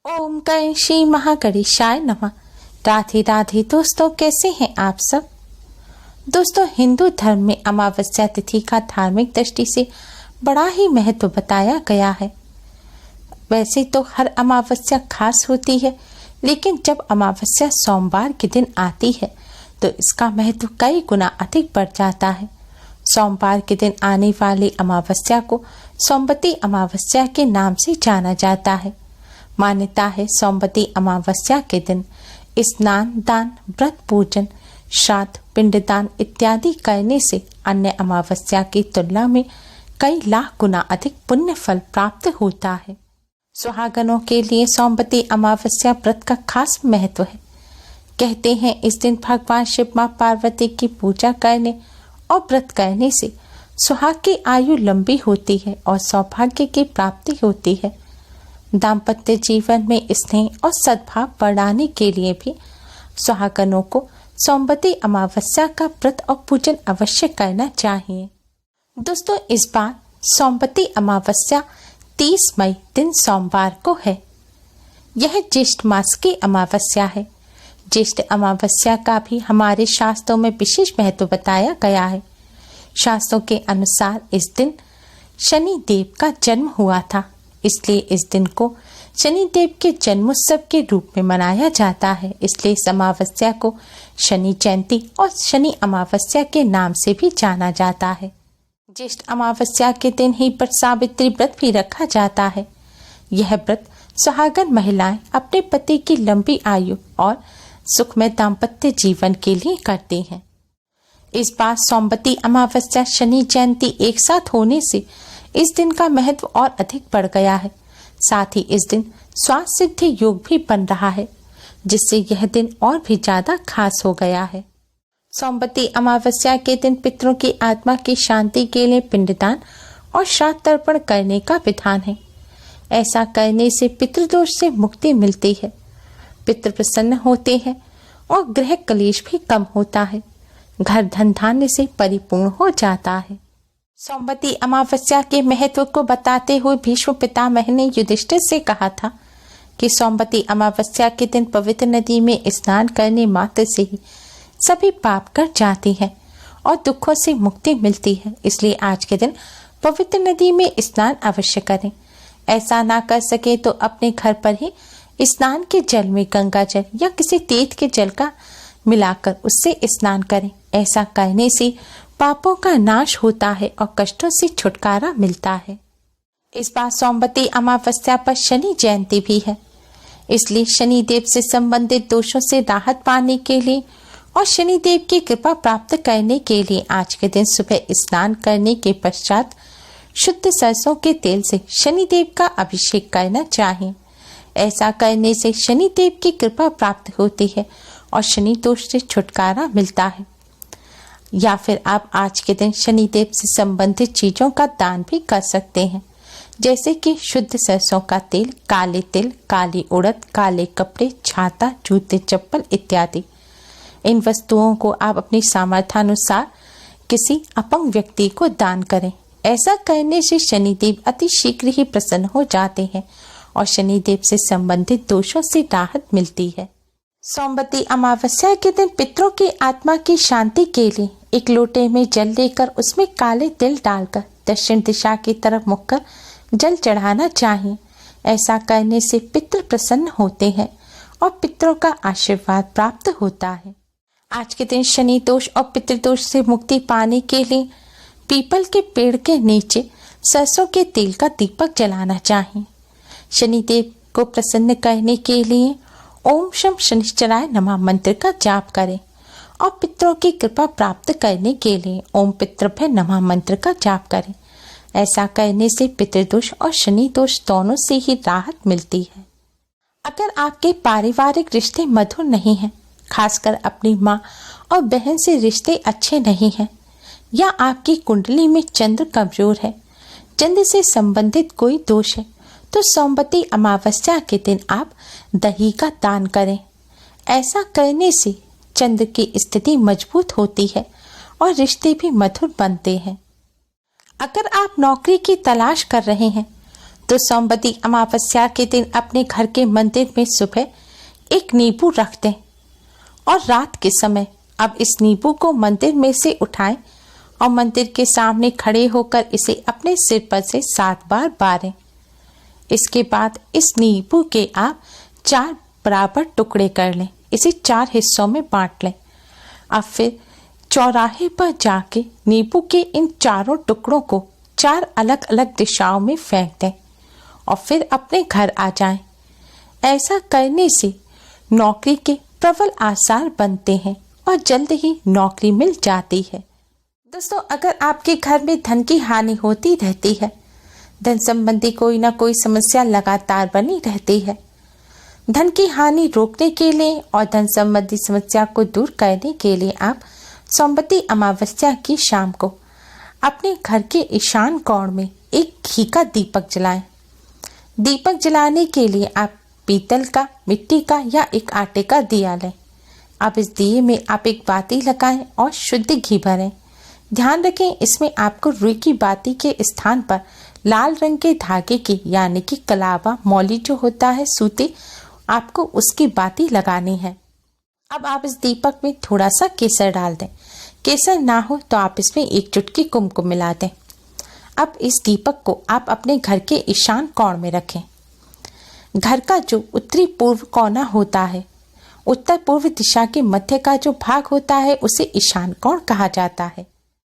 ओम गण श्री महागणेशाय नमः। राधे राधे दोस्तों, कैसे हैं आप सब। दोस्तों, हिंदू धर्म में अमावस्या तिथि का धार्मिक दृष्टि से बड़ा ही महत्व बताया गया है। वैसे तो हर अमावस्या खास होती है, लेकिन जब अमावस्या सोमवार के दिन आती है तो इसका महत्व कई गुना अधिक बढ़ जाता है। सोमवार के दिन आने वाली अमावस्या को सोमवती अमावस्या के नाम से जाना जाता है। मान्यता है सोमवती अमावस्या के दिन स्नान, दान, व्रत पूजन, श्राद्ध, पिंडदान इत्यादि करने से अन्य अमावस्या की तुलना में कई लाख गुना अधिक पुण्य फल प्राप्त होता है। सुहागनों के लिए सोमवती अमावस्या व्रत का खास महत्व है। कहते हैं इस दिन भगवान शिव मां पार्वती की पूजा करने और व्रत करने से सुहाग की आयु लंबी होती है और सौभाग्य की प्राप्ति होती है। दाम्पत्य जीवन में स्नेह और सद्भाव बढ़ाने के लिए भी सुहागनों को सोमवती अमावस्या का व्रत और पूजन अवश्य करना चाहिए। दोस्तों, इस बार सोमवती अमावस्या 30 मई दिन सोमवार को है। यह ज्येष्ठ मास की अमावस्या है। ज्येष्ठ अमावस्या का भी हमारे शास्त्रों में विशेष महत्व बताया गया है। शास्त्रों के अनुसार इस दिन शनि देव का जन्म हुआ था, इसलिए इस दिन को शनि देव के जन्मोत्सव के रूप में मनाया जाता है। इसलिए इस अमावस्या को शनि जयंती और शनि अमावस्या के नाम से भी जाना जाता है। ज्येष्ठ अमावस्या के दिन ही व्रत सावित्री व्रत भी रखा जाता है। यह व्रत सुहागन महिलाएं अपने पति की लंबी आयु और सुखमय दाम्पत्य जीवन के लिए करती हैं। इस बार सोमवती अमावस्या शनि जयंती एक साथ होने से इस दिन का महत्व और अधिक बढ़ गया है। साथ ही इस दिन स्वास्थ्य सिद्धि योग भी बन रहा है, जिससे यह दिन और भी ज्यादा खास हो गया है। सोमवती अमावस्या के दिन पितरों की आत्मा की शांति के लिए पिंडदान और श्राद्ध तर्पण करने का विधान है। ऐसा करने से पितृदोष से मुक्ति मिलती है, पितृ प्रसन्न होते हैं और गृह कलेश भी कम होता है। घर धन धान्य से परिपूर्ण हो जाता है। सोमवती अमावस्या के महत्व को बताते हुए भीष्म पितामह ने युधिष्ठिर से कहा था कि सोमवती अमावस्या के दिन पवित्र नदी में स्नान करने मात्र से ही सभी पाप कर जाती हैं और दुखों से मुक्ति मिलती है। इसलिए आज के दिन पवित्र नदी में स्नान अवश्य करें। ऐसा ना कर सके तो अपने घर पर ही स्नान के जल में गंगा जल या किसी तीर्थ के जल का मिलाकर उससे स्नान करें। ऐसा करने से पापों का नाश होता है और कष्टों से छुटकारा मिलता है। इस बार सोमवती अमावस्या पर शनि जयंती भी है, इसलिए शनि देव से संबंधित दोषों से राहत पाने के लिए और शनि देव की कृपा प्राप्त करने के लिए आज के दिन सुबह स्नान करने के पश्चात शुद्ध सरसों के तेल से शनि देव का अभिषेक करना चाहिए। ऐसा करने से शनि देव की कृपा प्राप्त होती है और शनि दोष से छुटकारा मिलता है। या फिर आप आज के दिन शनिदेव से संबंधित चीजों का दान भी कर सकते हैं, जैसे कि शुद्ध सरसों का तेल, काले तिल, काली उड़द, काले कपड़े, छाता, जूते, चप्पल इत्यादि। इन वस्तुओं को आप अपनी सामर्थ्यानुसार किसी अपंग व्यक्ति को दान करें। ऐसा करने से शनिदेव अति शीघ्र ही प्रसन्न हो जाते हैं और शनिदेव से संबंधित दोषों से राहत मिलती है। सोमवती अमावस्या के दिन पितरों की आत्मा की शांति के लिए एक लोटे में जल लेकर उसमें काले तिल डालकर दक्षिण दिशा की तरफ मुख कर जल चढ़ाना चाहिए। ऐसा करने से पितृ प्रसन्न होते हैं और पितरों का आशीर्वाद प्राप्त होता है। आज के दिन शनि दोष और पितृदोष से मुक्ति पाने के लिए पीपल के पेड़ के नीचे सरसों के तेल का दीपक जलाना चाहिए। शनिदेव को प्रसन्न करने के लिए ओम शम शनिश्चराय नमः मंत्र का जाप करें और पितरों की कृपा प्राप्त करने के लिए ओम पितृभ्य नमः मंत्र का जाप करें। ऐसा करने से पितृदोष और शनि दोष दोनों से ही राहत मिलती है। अगर आपके पारिवारिक रिश्ते मधुर नहीं हैं, खासकर अपनी माँ और बहन से रिश्ते अच्छे नहीं हैं, या आपकी कुंडली में चंद्र कमजोर है, चंद्र से संबंधित कोई दोष है, तो सोमवती अमावस्या के दिन आप दही का दान करें। ऐसा करने से चंद्र की स्थिति मजबूत होती है और रिश्ते भी मधुर बनते हैं। अगर आप नौकरी की तलाश कर रहे हैं तो सोमवती अमावस्या के दिन अपने घर के मंदिर में सुबह एक नींबू रख दें और रात के समय अब इस नींबू को मंदिर में से उठाएं और मंदिर के सामने खड़े होकर इसे अपने सिर पर से 7 बार बारें। इसके बाद इस नींबू के आप 4 बराबर टुकड़े कर लें, इसे 4 हिस्सों में बांट लें। अब फिर चौराहे पर जाके नींबू के इन चारों टुकड़ों को 4 अलग अलग दिशाओं में फेंक दें और फिर अपने घर आ जाएं। ऐसा करने से नौकरी के प्रबल आसार बनते हैं और जल्द ही नौकरी मिल जाती है। दोस्तों, अगर आपके घर में धन की हानि होती रहती है, धन संबंधी कोई ना कोई समस्या लगातार बनी रहती है, धन की हानि रोकने के लिए और धन संबंधी समस्या को दूर करने के लिए आप सोमवती अमावस्या की शाम को अपने घर के ईशान कोण में एक घी का दीपक जलाएं। दीपक जलाने के लिए आप पीतल का, मिट्टी का या एक आटे का दिया लें। अब इस दिए में आप एक बाती लगाएं और शुद्ध घी भरें। ध्यान रखें, इसमें आपको रुई की बाती के स्थान पर लाल रंग के धागे की यानी कि कलावा, मौली जो होता है सूती, आपको उसकी बाती लगानी है। अब आप इस दीपक में थोड़ा सा केसर डाल दें। केसर ना हो तो आप इसमें 1 चुटकी कुमकुम मिला दें। अब इस दीपक को आप अपने घर के ईशान कोण में रखें। घर का जो उत्तरी पूर्व कोना होता है, उत्तर पूर्व दिशा के मध्य का जो भाग होता है, उसे ईशान कोण कहा जाता है।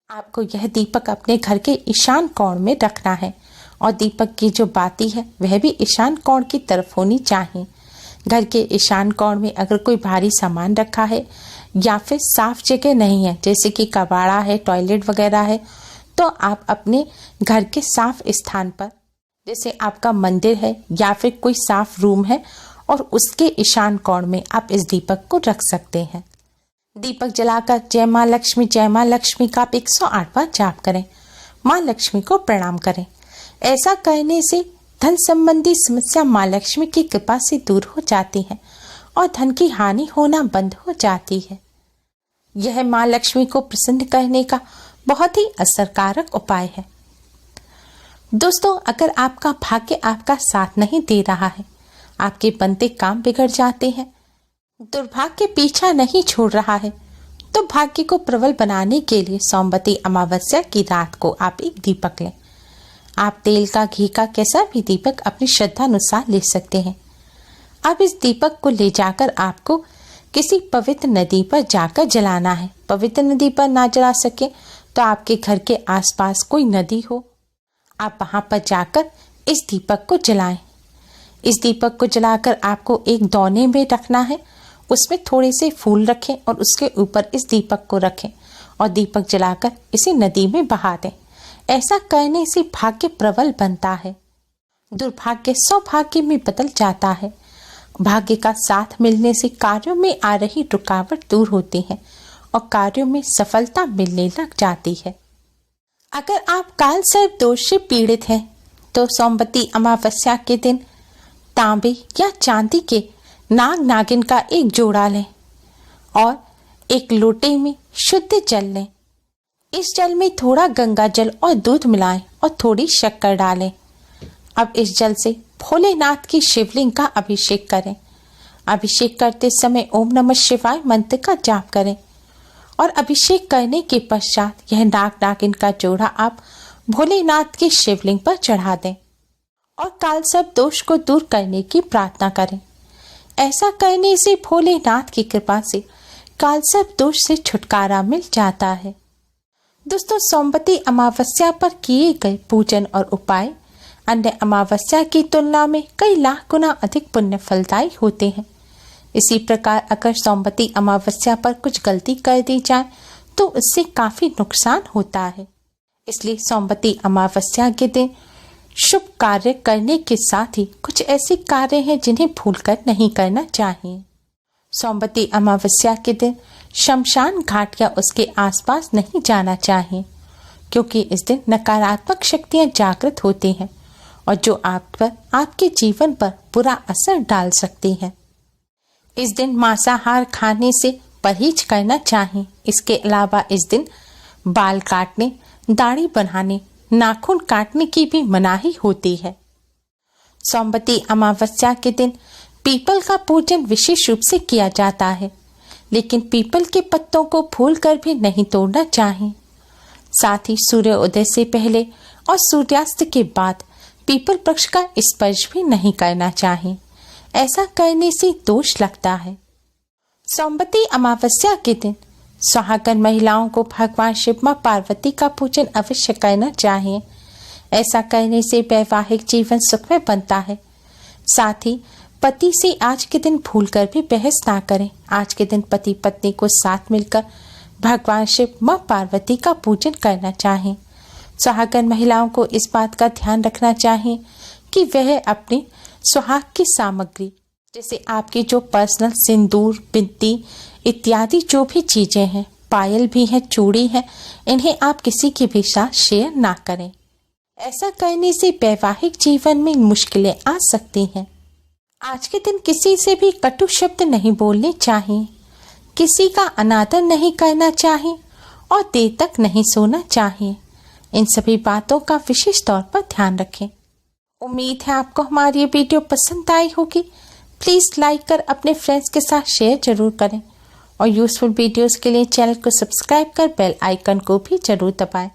आपको यह दीपक अपने घर के ईशान कोण में रखना है और दीपक की जो बाती है वह भी ईशान कोण की तरफ होनी चाहिए। घर के ईशान कोण में अगर कोई भारी सामान रखा है या फिर साफ जगह नहीं है, जैसे कि कबाड़ा है, टॉयलेट वगैरह है, तो आप अपने घर के साफ स्थान पर, जैसे आपका मंदिर है या फिर कोई साफ रूम है, और उसके ईशान कोण में आप इस दीपक को रख सकते हैं। दीपक जलाकर जय माँ लक्ष्मी का आप 108 बार जाप करें। माँ लक्ष्मी को प्रणाम करें। ऐसा करने से धन संबंधी समस्या माँ लक्ष्मी की कृपा से दूर हो जाती है और धन की हानि होना बंद हो जाती है। यह माँ लक्ष्मी को प्रसन्न करने का बहुत ही असरकारक उपाय है। दोस्तों, अगर आपका भाग्य आपका साथ नहीं दे रहा है, आपके बनते काम बिगड़ जाते हैं, दुर्भाग्य पीछा नहीं छोड़ रहा है, तो भाग्य को प्रबल बनाने के लिए सोमवती अमावस्या की रात को आप एक दीपक लें। आप तेल का, घी का, कैसा भी दीपक अपनी श्रद्धा अनुसार ले सकते हैं। अब इस दीपक को ले जाकर आपको किसी पवित्र नदी पर जाकर जलाना है। पवित्र नदी पर ना जला सके तो आपके घर के आसपास कोई नदी हो, आप वहां पर जाकर इस दीपक को जलाएं। इस दीपक को जलाकर आपको एक दौने में रखना है, उसमें थोड़े से फूल रखें और उसके ऊपर इस दीपक को रखें और दीपक जलाकर इसे नदी में बहा दें। ऐसा करने से भाग्य प्रबल बनता है, दुर्भाग्य सौभाग्य में बदल जाता है। भाग्य का साथ मिलने से कार्यों में आ रही रुकावट दूर होती है और कार्यों में सफलता मिलने लग जाती है। अगर आप काल सर्प दोष से पीड़ित हैं तो सोमवती अमावस्या के दिन तांबे या चांदी के नाग नागिन का एक जोड़ा लें और एक लोटे में शुद्ध जल लें। इस जल में थोड़ा गंगा जल और दूध मिलाएं और थोड़ी शक्कर डालें। अब इस जल से भोलेनाथ की शिवलिंग का अभिषेक करें। अभिषेक करते समय ओम नमः शिवाय मंत्र का जाप करें और अभिषेक करने के पश्चात यह नाग नागिन का जोड़ा आप भोलेनाथ की शिवलिंग पर चढ़ा दें और कालसर्प दोष को दूर करने की प्रार्थना करें। ऐसा करने से भोलेनाथ की कृपा से कालसर्प दोष से छुटकारा मिल जाता है। दोस्तों, सोमवती अमावस्या पर किए गए पूजन और उपाय अन्य अमावस्या की तुलना में कई लाख गुना अधिक पुण्य फलदायी होते हैं। इसी प्रकार अगर सोमवती अमावस्या पर कुछ गलती कर दी जाए तो इससे काफी नुकसान होता है। इसलिए सोमवती अमावस्या के दिन शुभ कार्य करने के साथ ही कुछ ऐसे कार्य हैं जिन्हें भूलकर नहीं करना चाहिए। सोमवती अमावस्या के दिन शमशान घाट या उसके आसपास नहीं जाना चाहिए, क्योंकि इस दिन नकारात्मक शक्तियां जागृत होती हैं और जो आप पर, आपके जीवन पर बुरा असर डाल सकती हैं। इस दिन मांसाहार खाने से परहेज करना चाहिए। इसके अलावा इस दिन बाल काटने, दाढ़ी बनाने, नाखून काटने की भी मनाही होती है। सोमवती अमावस्या के दिन पीपल का पूजन विशेष रूप से किया जाता है, लेकिन पीपल के पत्तों को भूलकर भी नहीं तोड़ना चाहिए। साथ ही सूर्य उदय से पहले और सूर्यास्त के बाद पीपल वृक्ष का स्पर्श भी नहीं करना चाहिए। ऐसा करने से दोष लगता है। सोमवती अमावस्या के दिन सुहागन महिलाओं को भगवान शिव मां पार्वती का पूजन अवश्य करना चाहिए। ऐसा करने से वैवाहिक जीवन सुखमय बनता है। साथ ही पति से आज के दिन भूलकर भी बहस ना करें। आज के दिन पति पत्नी को साथ मिलकर भगवान शिव मां पार्वती का पूजन करना चाहिए। सुहागन महिलाओं को इस बात का ध्यान रखना चाहिए कि वह अपनी सुहाग की सामग्री जैसे आपकी जो पर्सनल सिंदूर, बिंदी इत्यादि जो भी चीजें हैं, पायल भी हैं, चूड़ी है, इन्हें आप किसी के भी साथ शेयर ना करें। ऐसा करने से वैवाहिक जीवन में मुश्किलें आ सकती हैं। आज के दिन किसी से भी कटु शब्द नहीं बोलने चाहिए, किसी का अनादर नहीं करना चाहिए और देर तक नहीं सोना चाहिए। इन सभी बातों का विशेष तौर पर ध्यान रखें। उम्मीद है आपको हमारी ये वीडियो पसंद आई होगी। प्लीज़ लाइक कर अपने फ्रेंड्स के साथ शेयर जरूर करें और यूजफुल वीडियोस के लिए चैनल को सब्सक्राइब कर बेल आइकन को भी जरूर दबाएं।